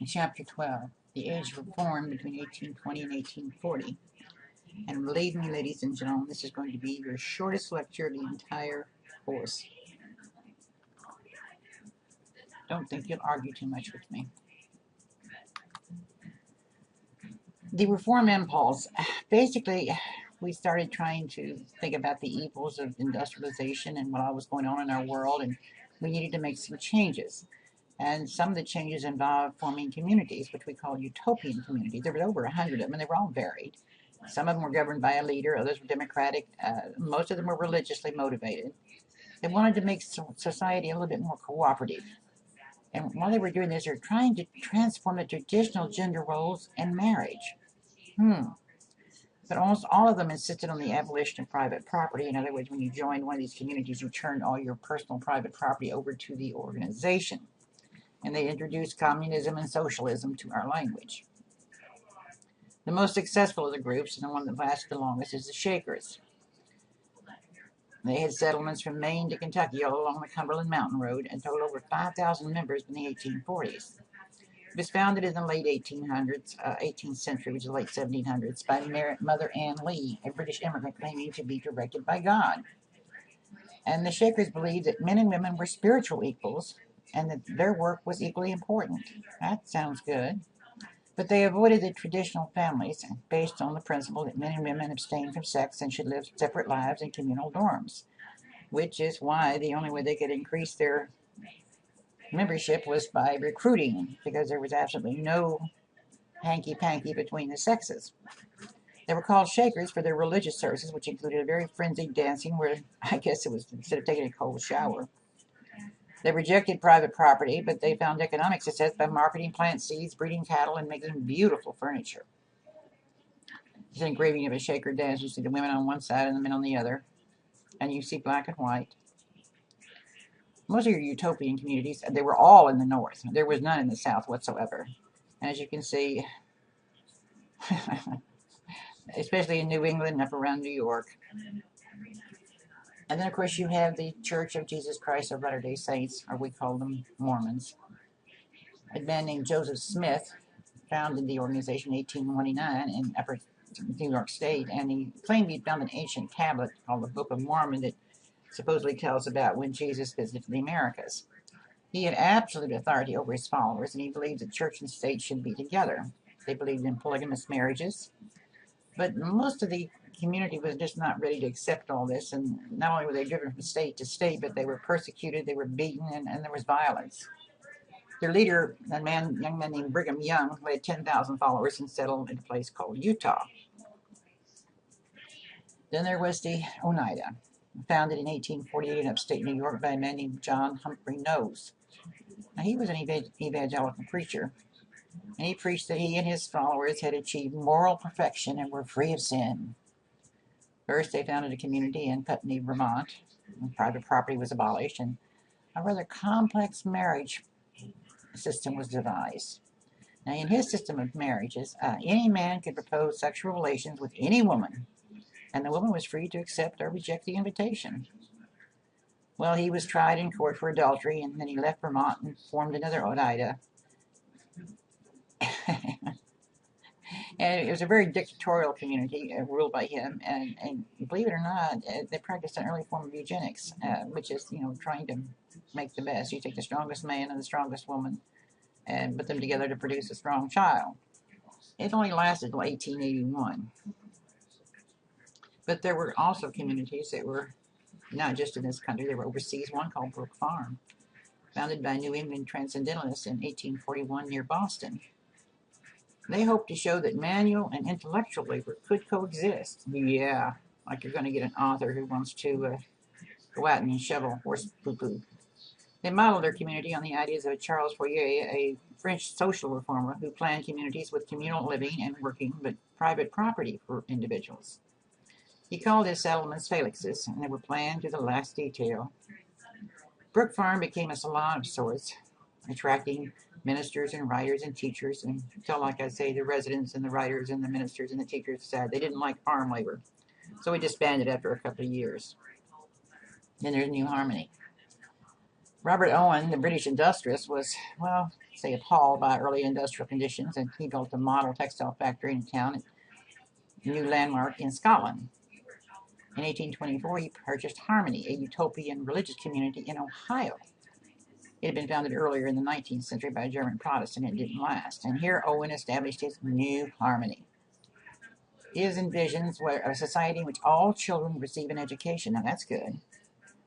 in Chapter 12, The Age of Reform between 1820 and 1840. And believe me, ladies and gentlemen, this is going to be your shortest lecture of the entire course. Don't think you'll argue too much with me. The reform impulse. Basically, we started trying to think about the evils of industrialization and what was going on in our world, and we needed to make some changes. And some of the changes involved forming communities, which we call utopian communities. There were over 100 of them, and they were all varied. Some of them were governed by a leader, others were democratic. Most of them were religiously motivated. They wanted to make society a little bit more cooperative. And while they were doing this, they were trying to transform the traditional gender roles in marriage. But almost all of them insisted on the abolition of private property. In other words, when you joined one of these communities, you turned all your personal private property over to the organization. And they introduced communism and socialism to our language. The most successful of the groups, and the one that lasted the longest, is the Shakers. They had settlements from Maine to Kentucky all along the Cumberland Mountain Road and totaled over 5,000 members in the 1840s. It was founded in the late 18th century, which is the late 1700s, by Mother Ann Lee, a British immigrant claiming to be directed by God. And the Shakers believed that men and women were spiritual equals and that their work was equally important. That sounds good. But they avoided the traditional families based on the principle that men and women abstain from sex and should live separate lives in communal dorms, which is why the only way they could increase their membership was by recruiting, because there was absolutely no hanky-panky between the sexes. They were called Shakers for their religious services, which included a very frenzied dancing where I guess it was instead of taking a cold shower. They rejected private property, but they found economic success by marketing plant seeds, breeding cattle, and making beautiful furniture. It's an engraving of a Shaker dance. You see the women on one side and the men on the other, and you see black and white. Most of your utopian communities, they were all in the north. There was none in the south whatsoever. And as you can see, especially in New England and up around New York. And then, of course, you have the Church of Jesus Christ of Latter-day Saints, or we call them Mormons. A man named Joseph Smith founded the organization in 1829 in Upper New York State, and he claimed he'd found an ancient tablet called the Book of Mormon that supposedly tells about when Jesus visited the Americas. He had absolute authority over his followers, and he believed that church and state should be together. They believed in polygamous marriages, but most of the community was just not ready to accept all this, and not only were they driven from state to state, but they were persecuted, they were beaten, and there was violence. Their leader, a young man named Brigham Young, who had 10,000 followers and settled in a place called Utah. Then there was the Oneida, founded in 1848 in upstate New York by a man named John Humphrey Nose. Now, he was an evangelical preacher, and he preached that he and his followers had achieved moral perfection and were free of sin. First, they founded a community in Putney, Vermont, and private property was abolished, and a rather complex marriage system was devised. Now, in his system of marriages, any man could propose sexual relations with any woman, and the woman was free to accept or reject the invitation. Well, he was tried in court for adultery, and then he left Vermont and formed another Oneida. And it was a very dictatorial community ruled by him, and believe it or not, they practiced an early form of eugenics, which is, trying to make the best. You take the strongest man and the strongest woman and put them together to produce a strong child. It only lasted until 1881. But there were also communities that were not just in this country, they were overseas. One called Brook Farm, founded by New England Transcendentalists in 1841 near Boston. They hoped to show that manual and intellectual labor could coexist. Yeah, like you're going to get an author who wants to go out and shovel horse poo-poo. They modeled their community on the ideas of Charles Fourier, a French social reformer who planned communities with communal living and working, but private property for individuals. He called his settlements Felixes, and they were planned to the last detail. Brook Farm became a salon of sorts, attracting ministers and writers and teachers, and until, like I say, the residents and the writers and the ministers and the teachers decided they didn't like farm labor. So we disbanded after a couple of years. Then there's New Harmony. Robert Owen, the British industrialist, was, well, say, appalled by early industrial conditions, and he built a model textile factory in town, a new landmark in Scotland. In 1824, he purchased Harmony, a Utopian religious community in Ohio. It had been founded earlier in the 19th century by a German Protestant and didn't last. And here Owen established his new Harmony. His envisions were a society in which all children would receive an education. Now that's good.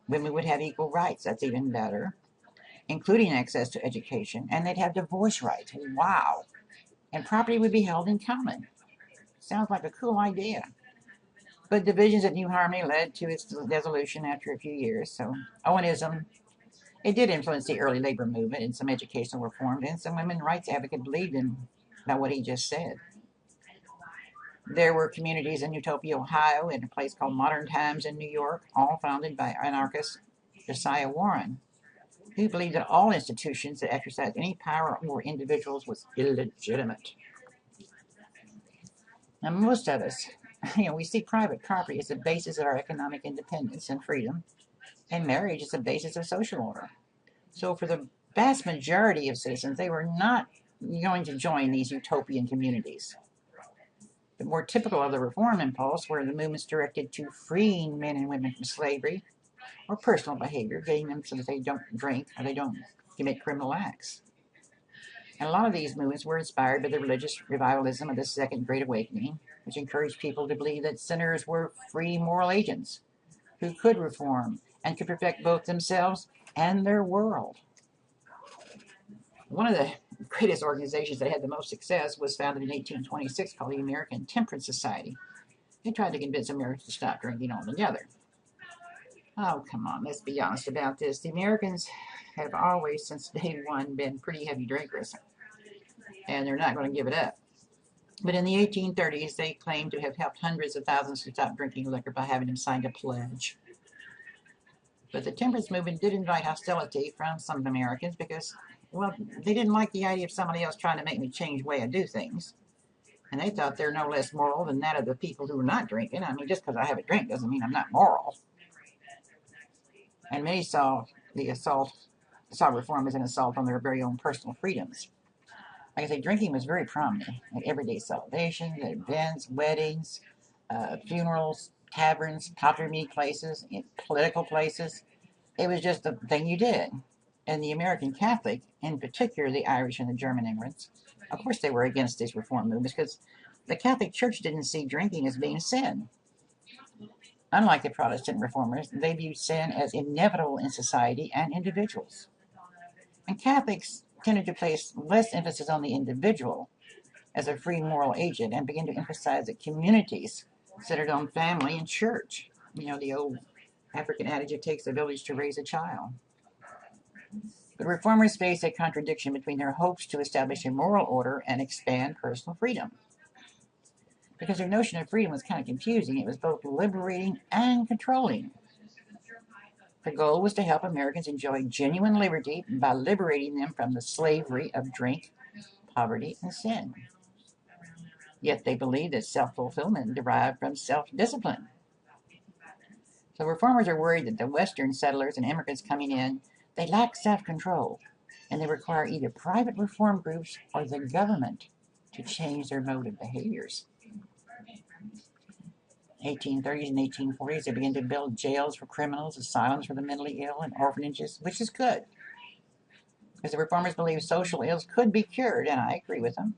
Women would have equal rights. That's even better, including access to education. And they'd have divorce rights. Wow. And property would be held in common. Sounds like a cool idea. But divisions at New Harmony led to its dissolution after a few years. So Owenism, it did influence the early labor movement and some educational reforms, and some women's rights advocates believed in about what he just said. There were communities in Utopia, Ohio, and a place called Modern Times in New York, all founded by anarchist Josiah Warren, who believed that all institutions that exercised any power over individuals was illegitimate. Now, most of us, we see private property as the basis of our economic independence and freedom, and marriage is the basis of social order. So for the vast majority of citizens, they were not going to join these utopian communities. The more typical of the reform impulse were the movements directed to freeing men and women from slavery or personal behavior, getting them so that they don't drink or they don't commit criminal acts. And a lot of these movements were inspired by the religious revivalism of the Second Great Awakening, which encouraged people to believe that sinners were free moral agents who could reform and could perfect both themselves and their world. One of the greatest organizations that had the most success was founded in 1826 called the American Temperance Society. They tried to convince Americans to stop drinking altogether. Oh, come on, let's be honest about this. The Americans have always, since day one, been pretty heavy drinkers, and they're not going to give it up. But in the 1830s, they claimed to have helped hundreds of thousands to stop drinking liquor by having them sign a pledge. But the temperance movement did invite hostility from some Americans because, well, they didn't like the idea of somebody else trying to make me change the way I do things. And they thought they're no less moral than that of the people who are not drinking. I mean, just because I have a drink doesn't mean I'm not moral. And many saw reform as an assault on their very own personal freedoms. Like I say, drinking was very prominent at everyday celebrations, at events, weddings, funerals, taverns, popular meeting places, in political places. It was just the thing you did. And the American Catholic, in particular the Irish and the German immigrants, of course they were against these reform movements because the Catholic Church didn't see drinking as being a sin. Unlike the Protestant reformers, they viewed sin as inevitable in society and individuals. And Catholics tended to place less emphasis on the individual as a free moral agent and begin to emphasize that communities centered on family and church. The old African adage, it takes a village to raise a child. But reformers faced a contradiction between their hopes to establish a moral order and expand personal freedom. Because their notion of freedom was kind of confusing. It was both liberating and controlling. The goal was to help Americans enjoy genuine liberty by liberating them from the slavery of drink, poverty, and sin. Yet they believed that self-fulfillment derived from self-discipline. So reformers are worried that the Western settlers and immigrants coming in, they lack self-control, and they require either private reform groups or the government to change their mode of behaviors. 1830s and 1840s, they began to build jails for criminals, asylums for the mentally ill, and orphanages, which is good. Because the reformers believed social ills could be cured, and I agree with them.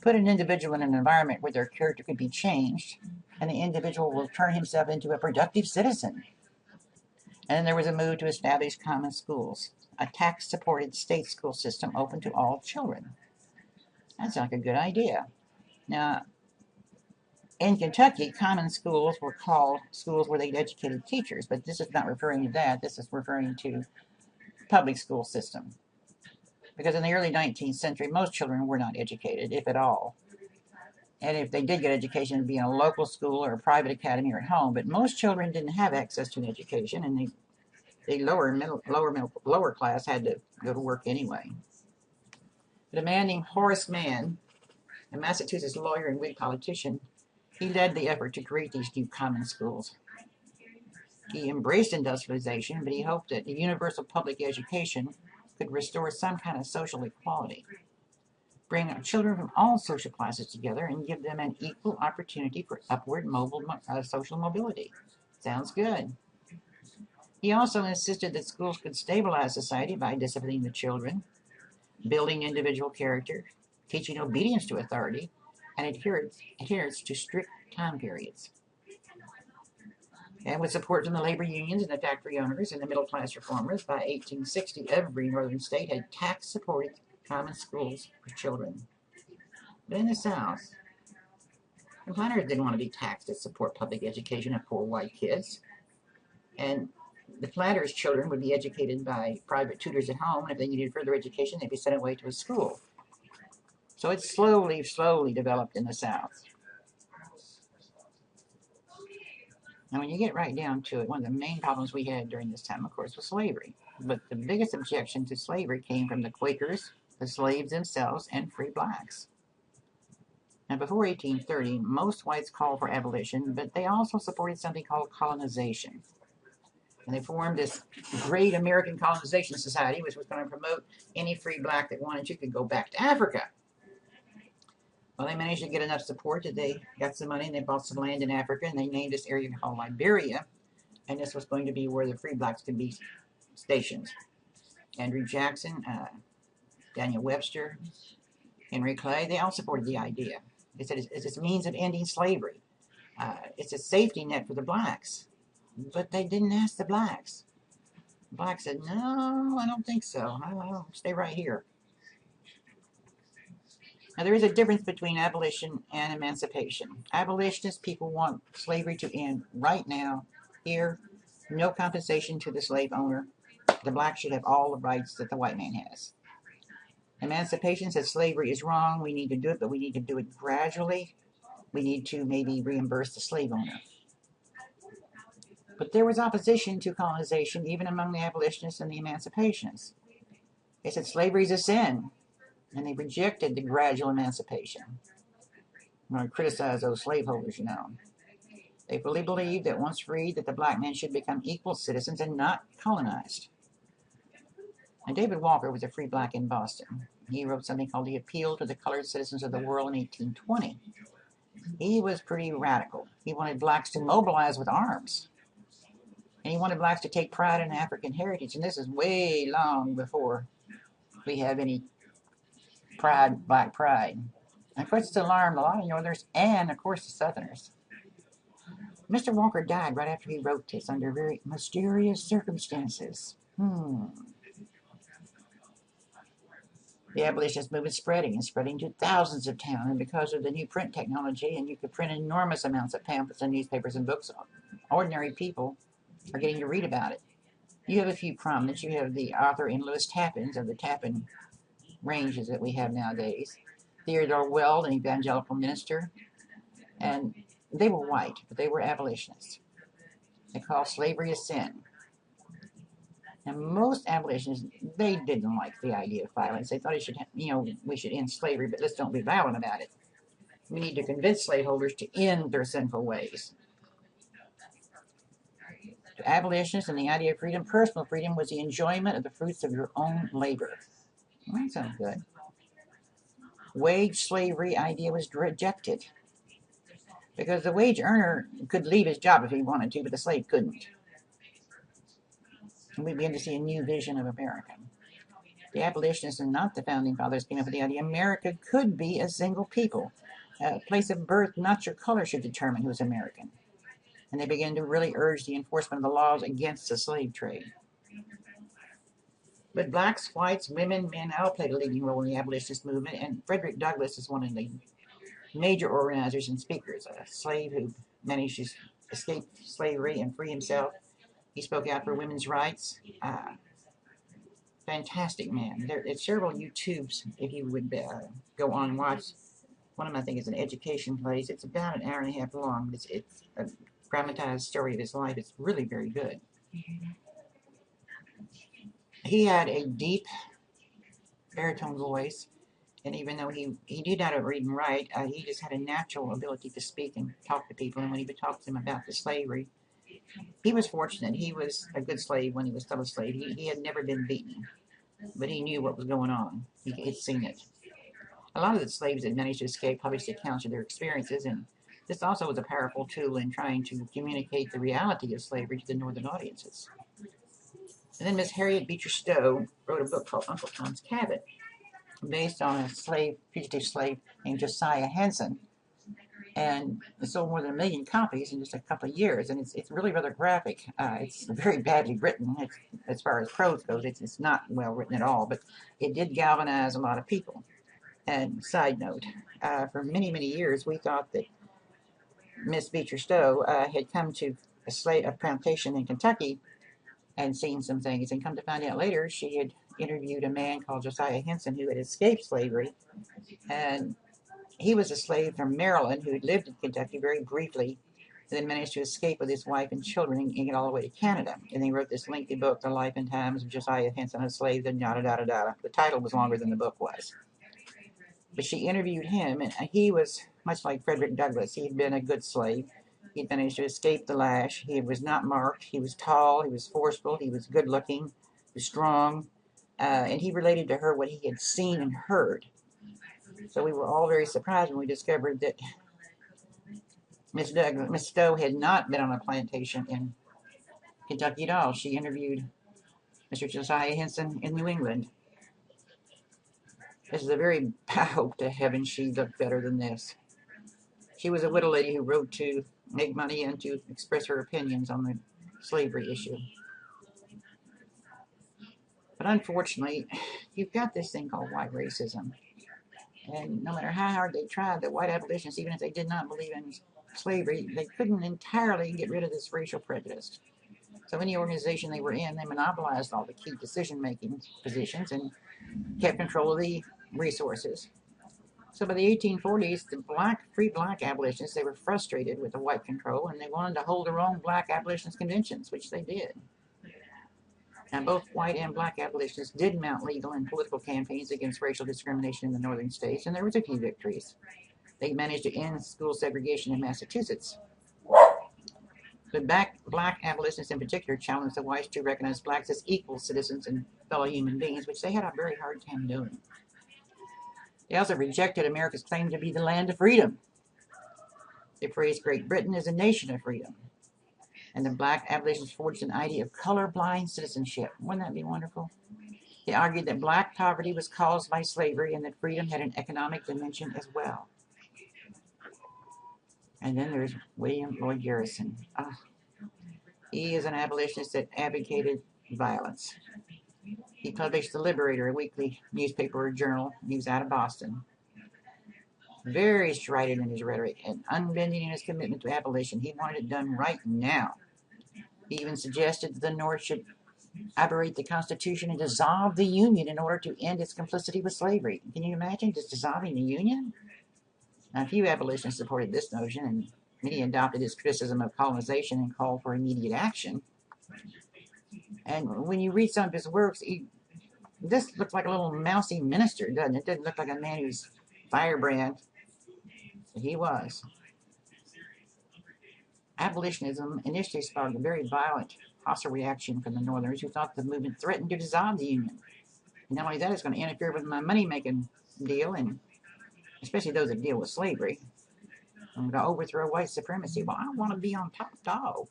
Put an individual in an environment where their character could be changed, and the individual will turn himself into a productive citizen. And then there was a move to establish common schools, a tax-supported state school system open to all children. That sounds like a good idea. Now, in Kentucky, common schools were called schools where they educated teachers, but this is not referring to that. This is referring to public school system. Because in the early 19th century, most children were not educated, if at all. And if they did get education, it would be in a local school or a private academy or at home. But most children didn't have access to an education, and the lower class had to go to work anyway. But a man named Horace Mann, a Massachusetts lawyer and Whig politician, he led the effort to create these new common schools. He embraced industrialization, but he hoped that universal public education could restore some kind of social equality, bring children from all social classes together, and give them an equal opportunity for upward social mobility. Sounds good. He also insisted that schools could stabilize society by disciplining the children, building individual character, teaching obedience to authority, and adherence to strict time periods. And with support from the labor unions and the factory owners and the middle class reformers, by 1860, every northern state had tax-supported common schools for children. But in the South, the planners didn't want to be taxed to support public education of poor white kids. And the planters' children would be educated by private tutors at home, and if they needed further education, they'd be sent away to a school. So it slowly developed in the South. Now, when you get right down to it, one of the main problems we had during this time, of course, was slavery. But the biggest objection to slavery came from the Quakers, the slaves themselves, and free blacks. Now, before 1830, most whites called for abolition, but they also supported something called colonization. And they formed this great American Colonization Society, which was going to promote any free black that wanted to could go back to Africa. Well, they managed to get enough support that they got some money and they bought some land in Africa, and they named this area called Liberia, and this was going to be where the free blacks could be stationed. Andrew Jackson, Daniel Webster, Henry Clay, they all supported the idea. They said it's a means of ending slavery. It's a safety net for the blacks. But they didn't ask the blacks. The blacks said, no, I don't think so. I'll stay right here. Now, there is a difference between abolition and emancipation. Abolitionist people want slavery to end right now, here, no compensation to the slave owner. The black should have all the rights that the white man has. Emancipation says slavery is wrong, we need to do it, but we need to do it gradually. We need to maybe reimburse the slave owner. But there was opposition to colonization even among the abolitionists and the emancipationists. They said slavery is a sin, and they rejected the gradual emancipation. I'm going to criticize those slaveholders, you know. They fully believed that once freed, that the black man should become equal citizens and not colonized. And David Walker was a free black in Boston. He wrote something called The Appeal to the Colored Citizens of the World in 1820. He was pretty radical. He wanted blacks to mobilize with arms. And he wanted blacks to take pride in African heritage. And this is way long before we have any pride, black pride. And of course, it's alarmed a lot of Northerners and, of course, the Southerners. Mr. Walker died right after he wrote this under very mysterious circumstances. The abolitionist movement spreading to thousands of towns. And because of the new print technology, and you could print enormous amounts of pamphlets and newspapers and books, ordinary people are getting to read about it. You have a few prominents. You have the author in Lewis Tappins of the Tappan ranges that we have nowadays. Theodore Weld, an evangelical minister. And they were white, but they were abolitionists. They called slavery a sin. And most abolitionists, they didn't like the idea of violence. They thought it should, we should end slavery, but let's don't be violent about it. We need to convince slaveholders to end their sinful ways. To abolitionists and the idea of freedom, personal freedom was the enjoyment of the fruits of your own labor. Well, that sounds good. Wage slavery idea was rejected because the wage earner could leave his job if he wanted to, but the slave couldn't. And we begin to see a new vision of America. The abolitionists and not the founding fathers came up with the idea America could be a single people. Place of birth, not your color, should determine who's American. And they began to really urge the enforcement of the laws against the slave trade. But blacks, whites, women, men all played a leading role in the abolitionist movement, and Frederick Douglass is one of the major organizers and speakers, a slave who managed to escape slavery and free himself. He spoke out for women's rights. Fantastic man. There's several YouTubes, if you would go on and watch. One of them, I think, is an education place. It's about an hour and a half long. It's a dramatized story of his life. It's really very good. He had a deep baritone voice, and even though he did not read and write, he just had a natural ability to speak and talk to people. And when he would talk to them about the slavery, he was fortunate. He was a good slave when he was still a slave. He had never been beaten. but he knew what was going on. He had seen it. A lot of the slaves had managed to escape published accounts of their experiences, and this also was a powerful tool in trying to communicate the reality of slavery to the northern audiences. And then Miss Harriet Beecher Stowe wrote a book called Uncle Tom's Cabin, based on a fugitive slave named Josiah Henson, and it sold more than 1 million copies in just a couple of years, and it's really rather graphic. It's very badly written. As far as prose goes, it's not well written at all, but it did galvanize a lot of people. And side note, for many, many years, we thought that Miss Beecher Stowe had come to a plantation in Kentucky and seen some things, and come to find out later, she had interviewed a man called Josiah Henson who had escaped slavery, and he was a slave from Maryland who had lived in Kentucky very briefly, and then managed to escape with his wife and children and get all the way to Canada. And he wrote this lengthy book, The Life and Times of Josiah Henson, a Slave, and yada, yada, yada. The title was longer than the book was. But she interviewed him, and he was much like Frederick Douglass. He had been a good slave. He'd managed to escape the lash. He was not marked. He was tall. He was forceful. He was good-looking. He was strong. And he related to her what he had seen and heard. So we were all very surprised when we discovered that Miss Stowe had not been on a plantation in Kentucky at all. She interviewed Mr. Josiah Henson in New England. This is a very, I hope to heaven she looked better than this. She was a widow lady who wrote to make money and to express her opinions on the slavery issue. But unfortunately, you've got this thing called white racism. And no matter how hard they tried, the white abolitionists, even if they did not believe in slavery, they couldn't entirely get rid of this racial prejudice. So any organization they were in, they monopolized all the key decision-making positions and kept control of the resources. So by the 1840s, the free black abolitionists, they were frustrated with the white control, and they wanted to hold their own black abolitionist conventions, which they did. Now, both white and black abolitionists did mount legal and political campaigns against racial discrimination in the northern states, and there was a few victories. They managed to end school segregation in Massachusetts. But black abolitionists in particular challenged the whites to recognize blacks as equal citizens and fellow human beings, which they had a very hard time doing. They also rejected America's claim to be the land of freedom. They praised Great Britain as a nation of freedom. And the black abolitionists forged an idea of colorblind citizenship. Wouldn't that be wonderful? They argued that black poverty was caused by slavery and that freedom had an economic dimension as well. And then there's William Lloyd Garrison. He is an abolitionist that advocated violence. He published The Liberator, a weekly newspaper or journal. He was out of Boston. Very strident in his rhetoric and unbending in his commitment to abolition. He wanted it done right now. He even suggested that the North should abrogate the Constitution and dissolve the Union in order to end its complicity with slavery. Can you imagine just dissolving the Union? Now, a few abolitionists supported this notion, and many adopted his criticism of colonization and called for immediate action. And when you read some of his works, this looks like a little mousy minister, doesn't it? It doesn't look like a man who's firebrand. But he was. Abolitionism initially sparked a very violent, hostile reaction from the Northerners who thought the movement threatened to dissolve the Union. And not only that, it's going to interfere with my money-making deal, and especially those that deal with slavery. I'm going to overthrow white supremacy. Well, I want to be on top dog.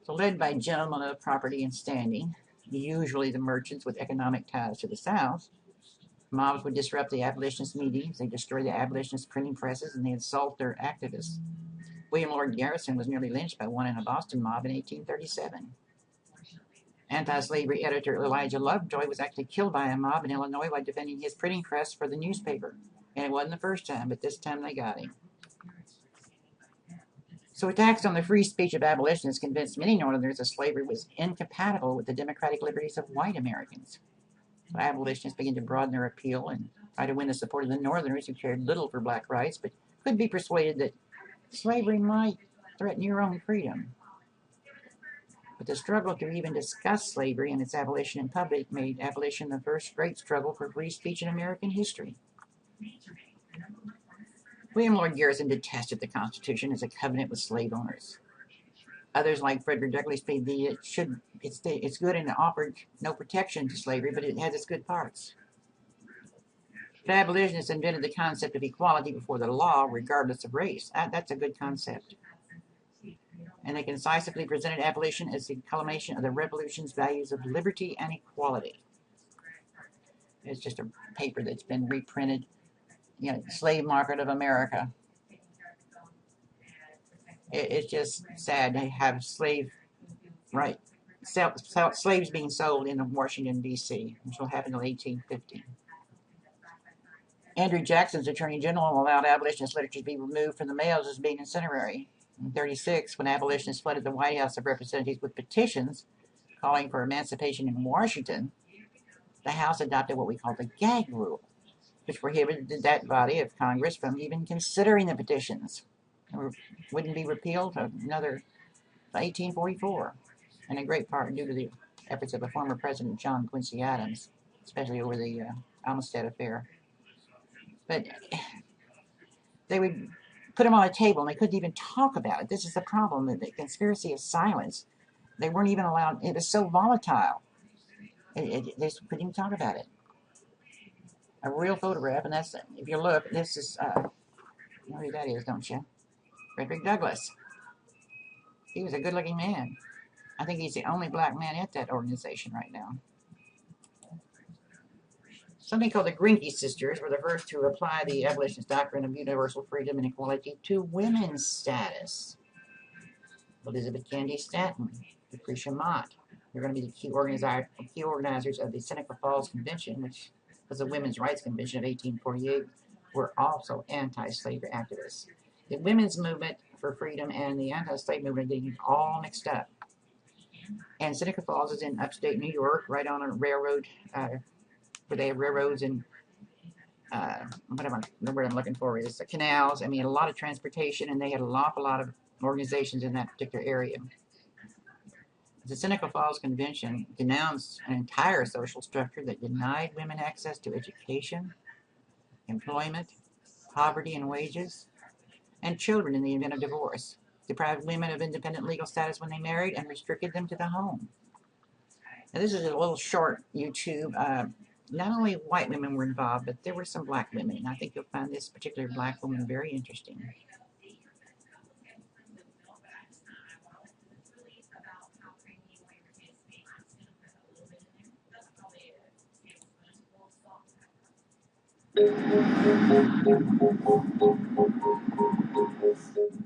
So led by gentlemen of property and standing, usually the merchants with economic ties to the South, mobs would disrupt the abolitionist meetings, they destroy the abolitionist printing presses, and they assault their activists. William Lloyd Garrison was nearly lynched by one in a Boston mob in 1837. Anti-slavery editor Elijah Lovejoy was actually killed by a mob in Illinois while defending his printing press for the newspaper. And it wasn't the first time, but this time they got him. So attacks on the free speech of abolitionists convinced many Northerners that slavery was incompatible with the democratic liberties of white Americans. So abolitionists began to broaden their appeal and try to win the support of the Northerners who cared little for black rights, but could be persuaded that slavery might threaten your own freedom. But the struggle to even discuss slavery and its abolition in public made abolition the first great struggle for free speech in American history. William Lloyd Garrison detested the Constitution as a covenant with slave owners. Others, like Frederick Douglass, believe it's good and it offered no protection to slavery, but it has its good parts. The abolitionists invented the concept of equality before the law, regardless of race. That's a good concept. And they concisely presented abolition as the culmination of the revolution's values of liberty and equality. It's just a paper that's been reprinted. You know, slave market of America. It's just sad to have slaves being sold in Washington, D.C., which will happen in 1850. Andrew Jackson's Attorney General allowed abolitionist literature to be removed from the mails as being incendiary. In 1936, when abolitionists flooded the White House of Representatives with petitions calling for emancipation in Washington, the House adopted what we call the gag rule, which prohibited that body of Congress from even considering the petitions. It wouldn't be repealed until another 1844, and in great part due to the efforts of a former President, John Quincy Adams, especially over the Amistad affair. But they would put them on a table, and they couldn't even talk about it. This is the problem, the conspiracy of silence. They weren't even allowed. It was so volatile. They just couldn't even talk about it. A real photograph, and that's, if you look, this is, you know who that is, don't you? Frederick Douglass. He was a good-looking man. I think he's the only black man at that organization right now. Something called the Grinke sisters were the first to apply the abolitionist doctrine of universal freedom and equality to women's status. Elizabeth Cady Stanton, Lucretia Mott. They're going to be the key organizers of the Seneca Falls Convention, which was the Women's Rights Convention of 1848, were also anti-slavery activists. The women's movement for freedom and the anti-slave movement are getting all mixed up. And Seneca Falls is in upstate New York, right on a railroad, where they have railroads and whatever the word I'm looking for is the canals. I mean, a lot of transportation, and they had an awful lot of organizations in that particular area. The Seneca Falls Convention denounced an entire social structure that denied women access to education, employment, poverty and wages, and children in the event of divorce, deprived women of independent legal status when they married, and restricted them to the home. Now, this is a little short YouTube. Not only white women were involved, but there were some black women, and I think you'll find this particular black woman very interesting.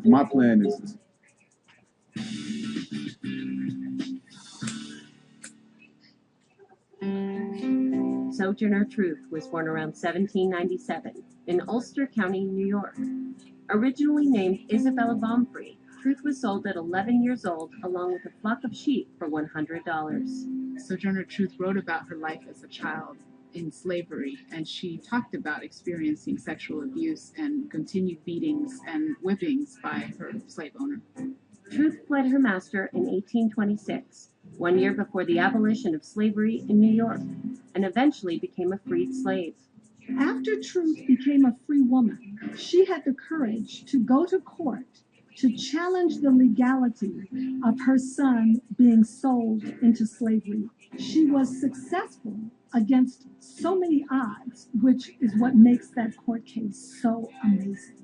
My plan is Sojourner Truth was born around 1797 in Ulster County, New York. Originally named Isabella Baumfree, Truth was sold at 11 years old along with a flock of sheep for $100. Sojourner Truth wrote about her life as a child in slavery, and she talked about experiencing sexual abuse and continued beatings and whippings by her slave owner. Truth fled her master in 1826, 1 year before the abolition of slavery in New York, and eventually became a freed slave. After Truth became a free woman, she had the courage to go to court to challenge the legality of her son being sold into slavery. She was successful against so many odds, which is what makes that court case so amazing.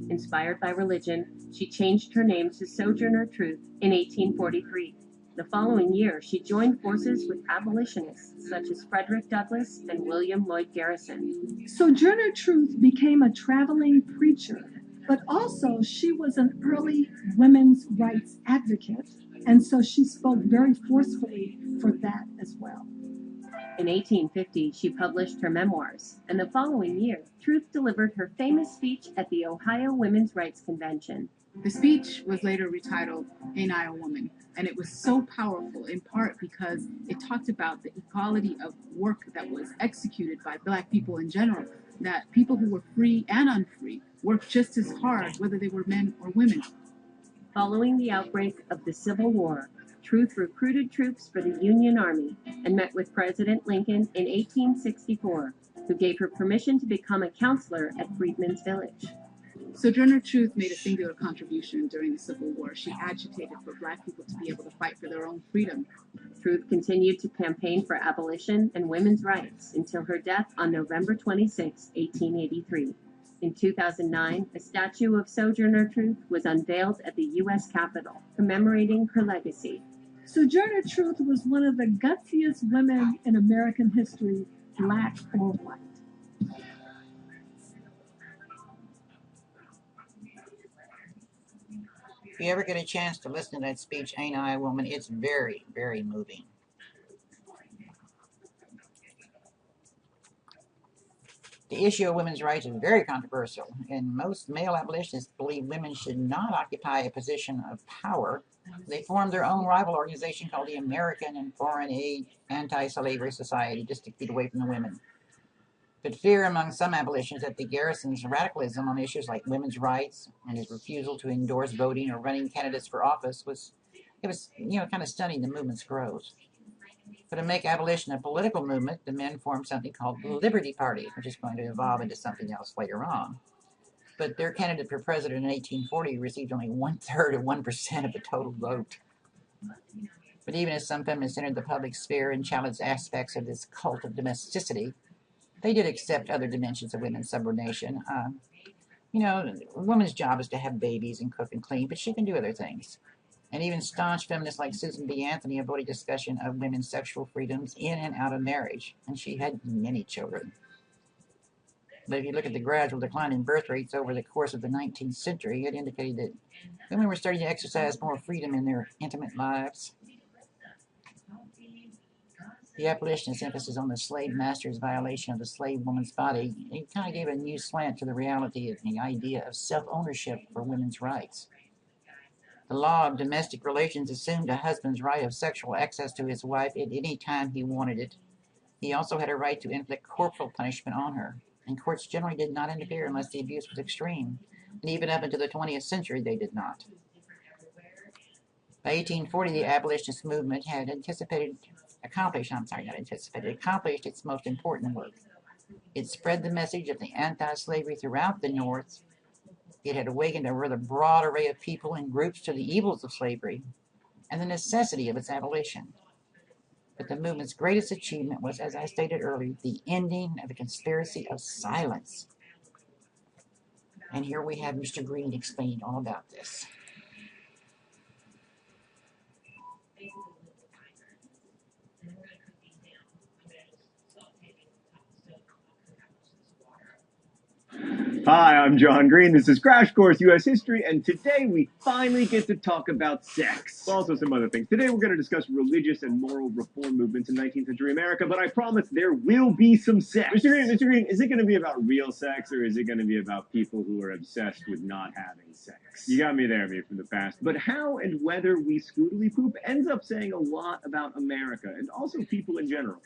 Inspired by religion, she changed her name to Sojourner Truth in 1843. The following year, she joined forces with abolitionists such as Frederick Douglass and William Lloyd Garrison. Sojourner Truth became a traveling preacher, but also she was an early women's rights advocate, and so she spoke very forcefully for that as well. In 1850, she published her memoirs, and the following year, Truth delivered her famous speech at the Ohio Women's Rights Convention. The speech was later retitled Ain't I a Woman? And it was so powerful in part because it talked about the equality of work that was executed by black people in general, that people who were free and unfree worked just as hard, whether they were men or women. Following the outbreak of the Civil War, Truth recruited troops for the Union Army and met with President Lincoln in 1864, who gave her permission to become a counselor at Freedmen's Village. Sojourner Truth made a singular contribution during the Civil War. She agitated for Black people to be able to fight for their own freedom. Truth continued to campaign for abolition and women's rights until her death on November 26, 1883. In 2009, a statue of Sojourner Truth was unveiled at the U.S. Capitol, commemorating her legacy. Sojourner Truth was one of the gutsiest women in American history, Black or white. If you ever get a chance to listen to that speech, Ain't I a Woman, it's very, very moving. The issue of women's rights is very controversial, and most male abolitionists believe women should not occupy a position of power. They formed their own rival organization called the American and Foreign Aid Anti-Slavery Society just to keep away from the women. But fear among some abolitionists that the Garrison's radicalism on issues like women's rights and his refusal to endorse voting or running candidates for office was kind of stunning the movement's growth. But to make abolition a political movement, the men formed something called the Liberty Party, which is going to evolve into something else later on. But their candidate for president in 1840 received only 1/3 of 1% of the total vote. But even as some feminists entered the public sphere and challenged aspects of this cult of domesticity, they did accept other dimensions of women's subordination. A woman's job is to have babies and cook and clean, but she can do other things. And even staunch feminists like Susan B. Anthony avoided discussion of women's sexual freedoms in and out of marriage, and she had many children. But if you look at the gradual decline in birth rates over the course of the 19th century, it indicated that women were starting to exercise more freedom in their intimate lives. The abolitionist emphasis on the slave master's violation of the slave woman's body, it kind of gave a new slant to the reality of the idea of self-ownership for women's rights. The law of domestic relations assumed a husband's right of sexual access to his wife at any time he wanted it. He also had a right to inflict corporal punishment on her, and courts generally did not interfere unless the abuse was extreme, and even up into the 20th century they did not. By 1840, the abolitionist movement had accomplished its most important work. It spread the message of the anti-slavery throughout the North. It had awakened a rather broad array of people and groups to the evils of slavery and the necessity of its abolition. But the movement's greatest achievement was, as I stated earlier, the ending of the conspiracy of silence. And here we have Mr. Green explaining all about this. Hi, I'm John Green. This is Crash Course U.S. History, and today we finally get to talk about sex. Also some other things. Today we're going to discuss religious and moral reform movements in 19th century America, but I promise there will be some sex. Mr. Green, is it going to be about real sex, or is it going to be about people who are obsessed with not having sex? You got me there, me from the past. But how and whether we scootily poop ends up saying a lot about America, and also people in general.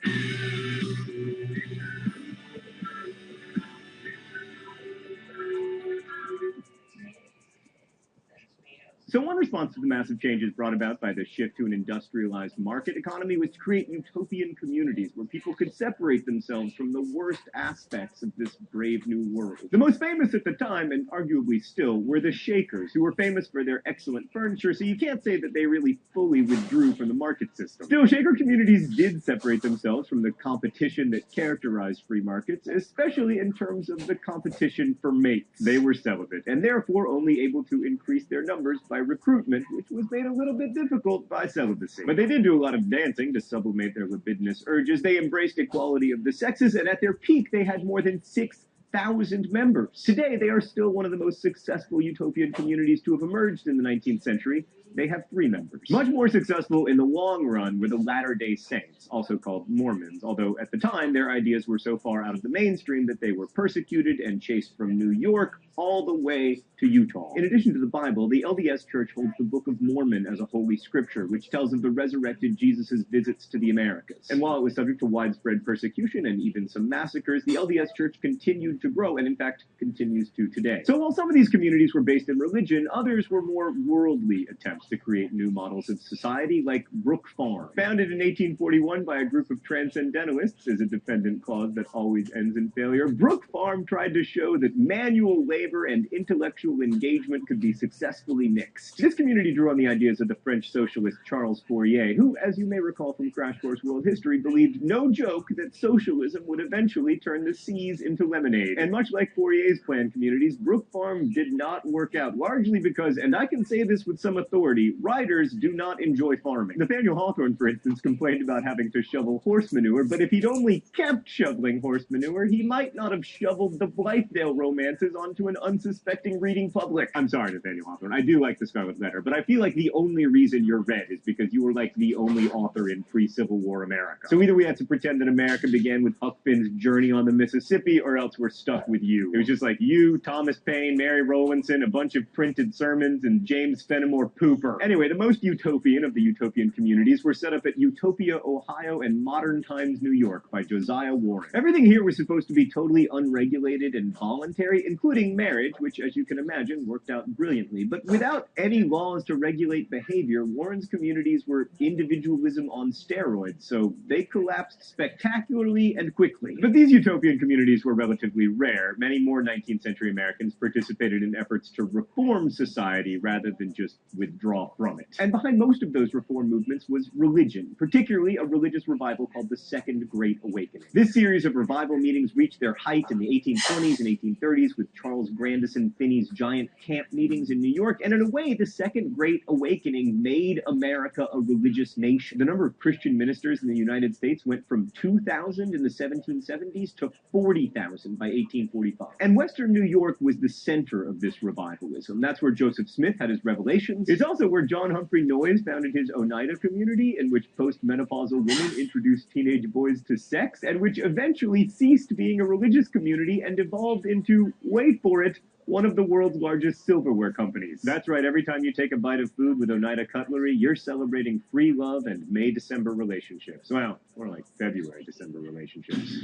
So one response to the massive changes brought about by the shift to an industrialized market economy was to create utopian communities where people could separate themselves from the worst aspects of this brave new world. The most famous at the time, and arguably still, were the Shakers, who were famous for their excellent furniture, so you can't say that they really fully withdrew from the market system. Still, Shaker communities did separate themselves from the competition that characterized free markets, especially in terms of the competition for mates. They were celibate, and therefore only able to increase their numbers by recruitment, which was made a little bit difficult by celibacy. But they did do a lot of dancing to sublimate their libidinous urges. They embraced equality of the sexes, and at their peak, they had more than 6,000 members. Today, they are still one of the most successful utopian communities to have emerged in the 19th century. They have 3 members. Much more successful in the long run were the Latter-day Saints, also called Mormons, although at the time their ideas were so far out of the mainstream that they were persecuted and chased from New York all the way to Utah. In addition to the Bible, the LDS Church holds the Book of Mormon as a holy scripture, which tells of the resurrected Jesus' visits to the Americas. And while it was subject to widespread persecution and even some massacres, the LDS Church continued to grow and in fact continues to today. So while some of these communities were based in religion, others were more worldly attempts attempts to create new models of society, like Brook Farm. Founded in 1841 by a group of transcendentalists as a dependent clause that always ends in failure, Brook Farm tried to show that manual labor and intellectual engagement could be successfully mixed. This community drew on the ideas of the French socialist Charles Fourier, who, as you may recall from Crash Course World History, believed, no joke, that socialism would eventually turn the seas into lemonade. And much like Fourier's planned communities, Brook Farm did not work out, largely because, and I can say this with some authority, riders do not enjoy farming. Nathaniel Hawthorne, for instance, complained about having to shovel horse manure, but if he'd only kept shoveling horse manure, he might not have shoveled the Blithedale romances onto an unsuspecting reading public. I'm sorry, Nathaniel Hawthorne, I do like the Scarlet Letter, but I feel like the only reason you're read is because you were like the only author in pre-Civil War America. So either we had to pretend that America began with Huck Finn's Journey on the Mississippi, or else we're stuck with you. It was just like you, Thomas Paine, Mary Rowlandson, a bunch of printed sermons, and James Fenimore Pooper. Anyway, the most utopian of the utopian communities were set up at Utopia, Ohio, and Modern Times, New York by Josiah Warren. Everything here was supposed to be totally unregulated and voluntary, including marriage, which, as you can imagine, worked out brilliantly. But without any laws to regulate behavior, Warren's communities were individualism on steroids, so they collapsed spectacularly and quickly. But these utopian communities were relatively rare. Many more 19th century Americans participated in efforts to reform society rather than just withdraw from it. And behind most of those reform movements was religion, particularly a religious revival called the Second Great Awakening. This series of revival meetings reached their height in the 1820s and 1830s with Charles Grandison Finney's giant camp meetings in New York, and in a way, the Second Great Awakening made America a religious nation. The number of Christian ministers in the United States went from 2,000 in the 1770s to 40,000 by 1845. And Western New York was the center of this revivalism. That's where Joseph Smith had his revelations. It's also where John Humphrey Noyes founded his Oneida community, in which postmenopausal women introduced teenage boys to sex, and which eventually ceased being a religious community and evolved into, wait for it, one of the world's largest silverware companies. That's right, every time you take a bite of food with Oneida cutlery, you're celebrating free love and May-December relationships. Well, more like February-December relationships.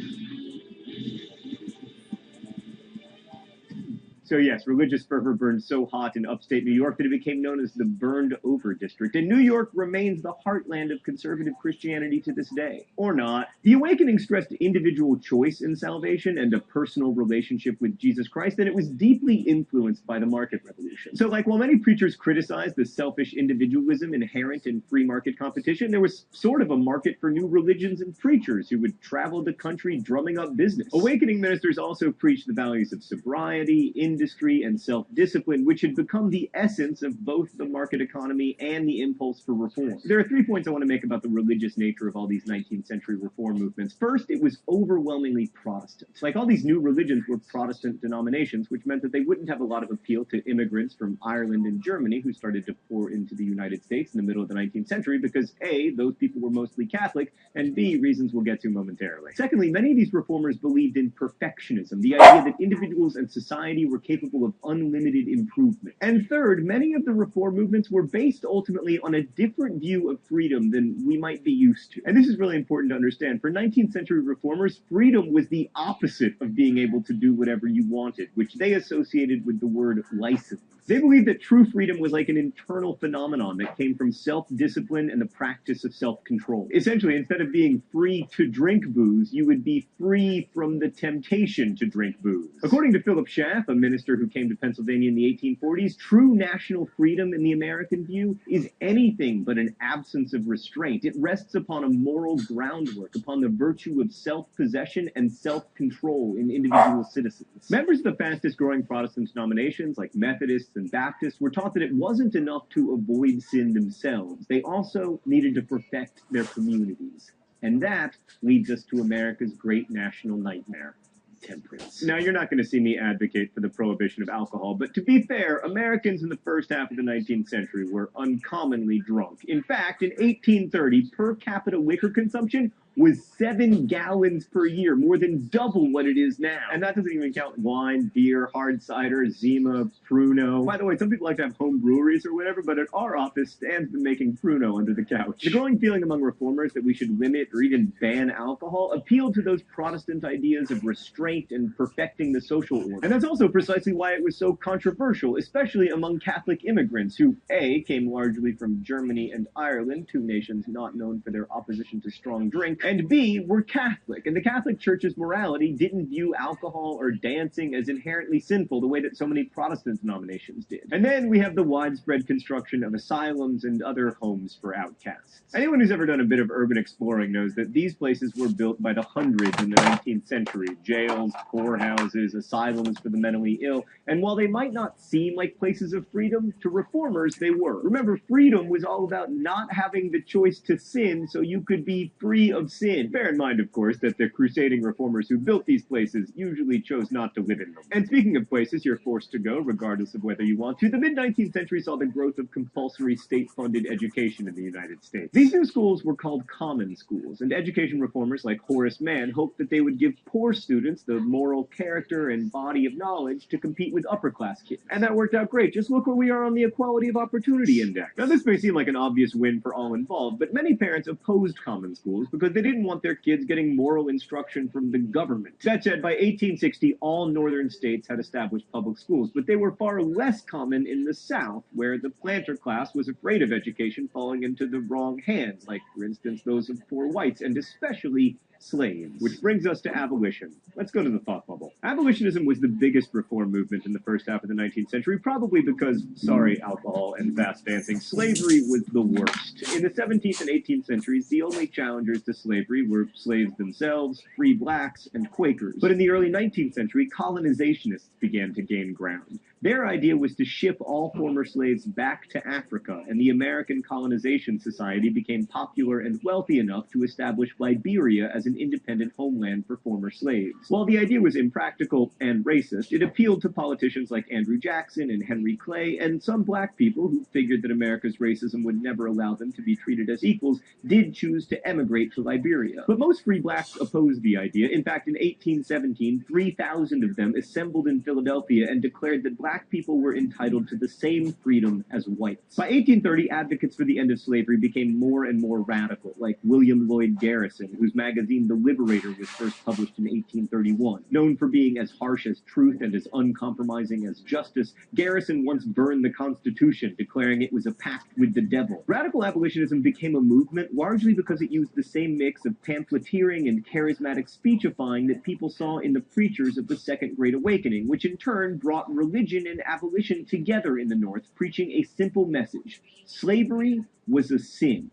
So yes, religious fervor burned so hot in upstate New York that it became known as the Burned Over District. And New York remains the heartland of conservative Christianity to this day. Or not. The awakening stressed individual choice in salvation and a personal relationship with Jesus Christ, and it was deeply influenced by the market revolution. So while many preachers criticized the selfish individualism inherent in free market competition, there was sort of a market for new religions and preachers who would travel the country drumming up business. Awakening ministers also preached the values of sobriety, industry, and self-discipline, which had become the essence of both the market economy and the impulse for reform. There are 3 points I want to make about the religious nature of all these 19th century reform movements. First, it was overwhelmingly Protestant. Like all these new religions were Protestant denominations, which meant that they wouldn't have a lot of appeal to immigrants from Ireland and Germany who started to pour into the United States in the middle of the 19th century because A, those people were mostly Catholic, and B, reasons we'll get to momentarily. Secondly, many of these reformers believed in perfectionism, the idea that individuals and society were capable of unlimited improvement. And third, many of the reform movements were based ultimately on a different view of freedom than we might be used to. And this is really important to understand. For 19th century reformers, freedom was the opposite of being able to do whatever you wanted, which they associated with the word license. They believed that true freedom was like an internal phenomenon that came from self-discipline and the practice of self-control. Essentially, instead of being free to drink booze, you would be free from the temptation to drink booze. According to Philip Schaff, a minister who came to Pennsylvania in the 1840s, true national freedom in the American view is anything but an absence of restraint. It rests upon a moral groundwork, upon the virtue of self-possession and self-control in individual citizens. Members of the fastest-growing Protestant denominations, like Methodists and Baptists, were taught that it wasn't enough to avoid sin themselves. They also needed to perfect their communities. And that leads us to America's great national nightmare: temperance. Now, you're not going to see me advocate for the prohibition of alcohol, but to be fair, Americans in the first half of the 19th century were uncommonly drunk. In fact, in 1830, per capita liquor consumption was 7 gallons per year, more than double what it is now. And that doesn't even count wine, beer, hard cider, Zima, Pruno. By the way, some people like to have home breweries or whatever, but at our office, Stan's been making Pruno under the couch. The growing feeling among reformers that we should limit or even ban alcohol appealed to those Protestant ideas of restraint and perfecting the social order. And that's also precisely why it was so controversial, especially among Catholic immigrants who, A, came largely from Germany and Ireland, two nations not known for their opposition to strong drink, and B, were Catholic, and the Catholic Church's morality didn't view alcohol or dancing as inherently sinful the way that so many Protestant denominations did. And then we have the widespread construction of asylums and other homes for outcasts. Anyone who's ever done a bit of urban exploring knows that these places were built by the hundreds in the 19th century. Jails, poorhouses, asylums for the mentally ill, and while they might not seem like places of freedom, to reformers they were. Remember, freedom was all about not having the choice to sin so you could be free of sin. Bear in mind, of course, that the crusading reformers who built these places usually chose not to live in them. And speaking of places you're forced to go, regardless of whether you want to, the mid-19th century saw the growth of compulsory state-funded education in the United States. These new schools were called common schools, and education reformers like Horace Mann hoped that they would give poor students the moral character and body of knowledge to compete with upper-class kids. And that worked out great. Just look where we are on the Equality of Opportunity Index. Now, this may seem like an obvious win for all involved, but many parents opposed common schools because they didn't want their kids getting moral instruction from the government. That said, by 1860, all northern states had established public schools, but they were far less common in the South, where the planter class was afraid of education falling into the wrong hands, like, for instance, those of poor whites, and especially slaves. Which brings us to abolition. Let's go to the thought bubble. Abolitionism was the biggest reform movement in the first half of the 19th century, probably because, sorry, alcohol and fast dancing, slavery was the worst. In the 17th and 18th centuries, the only challengers to slavery were slaves themselves, free blacks, and Quakers. But in the early 19th century, colonizationists began to gain ground. Their idea was to ship all former slaves back to Africa, and the American Colonization Society became popular and wealthy enough to establish Liberia as an independent homeland for former slaves. While the idea was impractical and racist, it appealed to politicians like Andrew Jackson and Henry Clay, and some black people who figured that America's racism would never allow them to be treated as equals did choose to emigrate to Liberia. But most free blacks opposed the idea. In fact, in 1817, 3,000 of them assembled in Philadelphia and declared that black people were entitled to the same freedom as whites. By 1830, advocates for the end of slavery became more and more radical, like William Lloyd Garrison, whose magazine The Liberator was first published in 1831. Known for being as harsh as truth and as uncompromising as justice, Garrison once burned the Constitution, declaring it was a pact with the devil. Radical abolitionism became a movement largely because it used the same mix of pamphleteering and charismatic speechifying that people saw in the preachers of the Second Great Awakening, which in turn brought religion and abolition together in the North, preaching a simple message: slavery was a sin.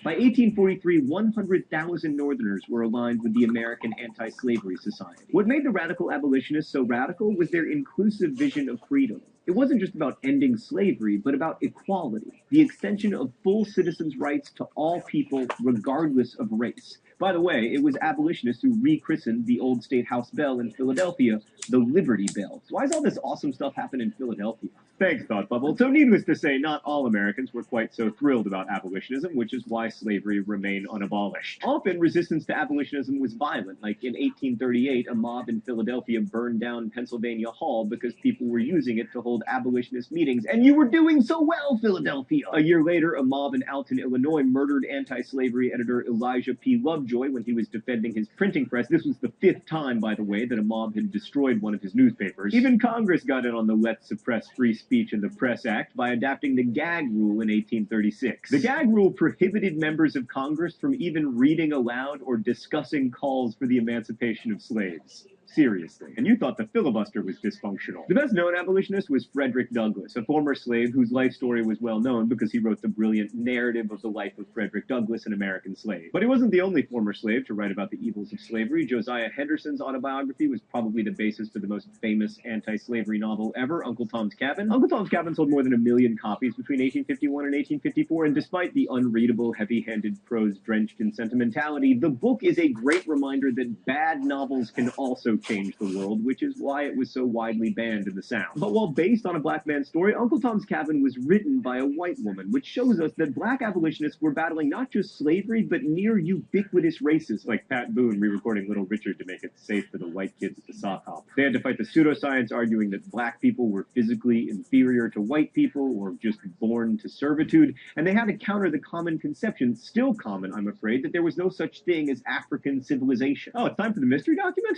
By 1843, 100,000 Northerners were aligned with the American Anti-Slavery Society. What made the radical abolitionists so radical was their inclusive vision of freedom. It wasn't just about ending slavery, but about equality, the extension of full citizens' rights to all people, regardless of race. By the way, it was abolitionists who rechristened the old State House bell in Philadelphia the Liberty Bell. So why does all this awesome stuff happen in Philadelphia? Thanks, Thought Bubble. So needless to say, not all Americans were quite so thrilled about abolitionism, which is why slavery remained unabolished. Often, resistance to abolitionism was violent. Like in 1838, a mob in Philadelphia burned down Pennsylvania Hall because people were using it to hold abolitionist meetings. And you were doing so well, Philadelphia! A year later, a mob in Alton, Illinois murdered anti-slavery editor Elijah P. Lovejoy when he was defending his printing press. This was the 5th time, by the way, that a mob had destroyed one of his newspapers. Even Congress got in on the Let's Suppress Free Speech and the Press Act by adopting the gag rule in 1836. The gag rule prohibited members of Congress from even reading aloud or discussing calls for the emancipation of slaves. Seriously. And you thought the filibuster was dysfunctional. The best known abolitionist was Frederick Douglass, a former slave whose life story was well known because he wrote the brilliant narrative of the life of Frederick Douglass, an American slave. But he wasn't the only former slave to write about the evils of slavery. Josiah Henderson's autobiography was probably the basis for the most famous anti-slavery novel ever, Uncle Tom's Cabin. Uncle Tom's Cabin sold more than 1 million copies between 1851 and 1854, and despite the unreadable, heavy-handed prose drenched in sentimentality, the book is a great reminder that bad novels can also change the world, which is why it was so widely banned in the South. But while based on a black man's story, Uncle Tom's Cabin was written by a white woman, which shows us that black abolitionists were battling not just slavery, but near ubiquitous racism, like Pat Boone re-recording Little Richard to make it safe for the white kids at the sock hop. They had to fight the pseudoscience arguing that black people were physically inferior to white people or just born to servitude, and they had to counter the common conception, still common, I'm afraid, that there was no such thing as African civilization. Oh, it's time for the mystery document?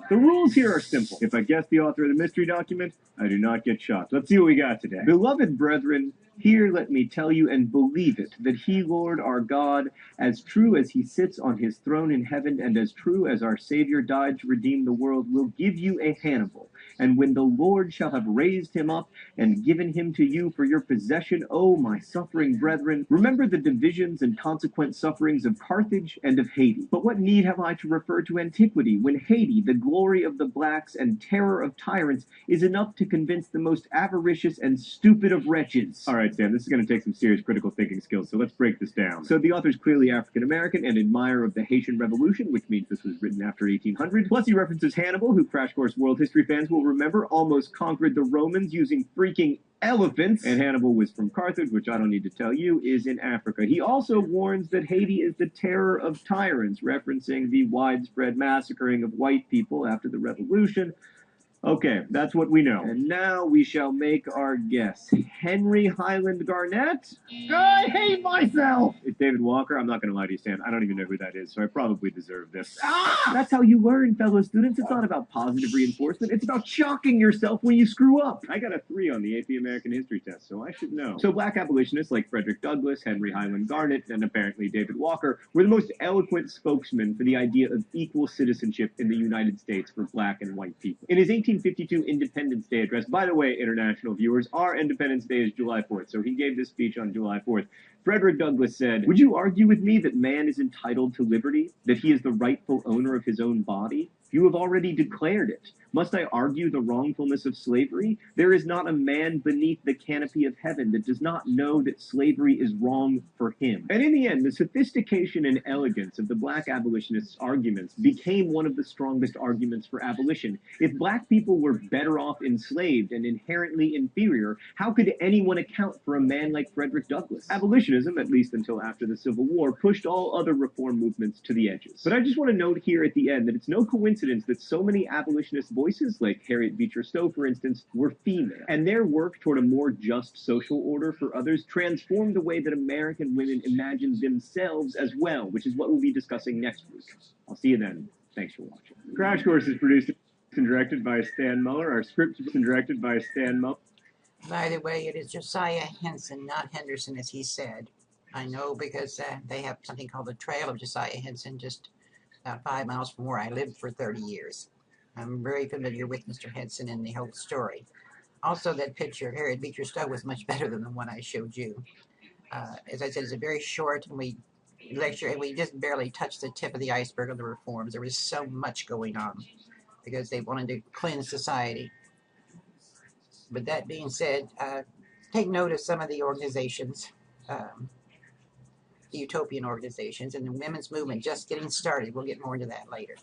The rules here are simple. If I guess the author of the mystery document, I do not get shot. Let's see what we got today. Beloved brethren, here let me tell you and believe it, that he, Lord our God, as true as he sits on his throne in heaven, and as true as our Savior died to redeem the world, will give you a Hannibal. And when the Lord shall have raised him up and given him to you for your possession, O my suffering brethren, remember the divisions and consequent sufferings of Carthage and of Haiti. But what need have I to refer to antiquity, when Haiti, the glory of the blacks and terror of tyrants, is enough to convince the most avaricious and stupid of wretches? All right, Sam, this is going to take some serious critical thinking skills, so let's break this down. So the author's clearly African-American and admirer of the Haitian Revolution, which means this was written after 1800. Plus he references Hannibal, who Crash Course world history fans will remember almost conquered the Romans using freaking elephants. And Hannibal was from Carthage, which I don't need to tell you, is in Africa. He also warns that Haiti is the terror of tyrants, referencing the widespread massacring of white people after the Revolution. Okay, that's what we know. And now we shall make our guess. Henry Highland Garnett? I hate myself! It's David Walker. I'm not going to lie to you, Stan. I don't even know who that is, so I probably deserve this. Ah! That's how you learn, fellow students. It's not about positive reinforcement. It's about shocking yourself when you screw up. I got a 3 on the AP American History test, so I should know. So black abolitionists like Frederick Douglass, Henry Highland Garnett, and apparently David Walker were the most eloquent spokesmen for the idea of equal citizenship in the United States for black and white people. In his 1852 Independence Day address, by the way, international viewers, our Independence Day is July 4th, so he gave this speech on July 4th. Frederick Douglass said, "Would you argue with me that man is entitled to liberty, that he is the rightful owner of his own body? You have already declared it. Must I argue the wrongfulness of slavery? There is not a man beneath the canopy of heaven that does not know that slavery is wrong for him." And in the end, the sophistication and elegance of the black abolitionists' arguments became one of the strongest arguments for abolition. If black people were better off enslaved and inherently inferior, how could anyone account for a man like Frederick Douglass? Abolitionism, at least until after the Civil War, pushed all other reform movements to the edges. But I just want to note here at the end that it's no coincidence that so many abolitionist voices, like Harriet Beecher Stowe, for instance, were female. And their work toward a more just social order for others transformed the way that American women imagine themselves as well, which is what we'll be discussing next week. I'll see you then. Thanks for watching. Crash Course is produced and directed by Stan Muller. Our script is directed by Stan Muller. By the way, it is Josiah Henson, not Henderson, as he said. I know because they have something called the Trail of Josiah Henson, just about 5 miles from where I lived for 30 years. I'm very familiar with Mr. Henson and the whole story. Also, that picture of Harriet Beecher Stowe was much better than the one I showed you. As I said, it's a very short and we just barely touched the tip of the iceberg of the reforms. There was so much going on because they wanted to cleanse society. But that being said, take note of some of the organizations, the Utopian organizations, and the women's movement just getting started. We'll get more into that later.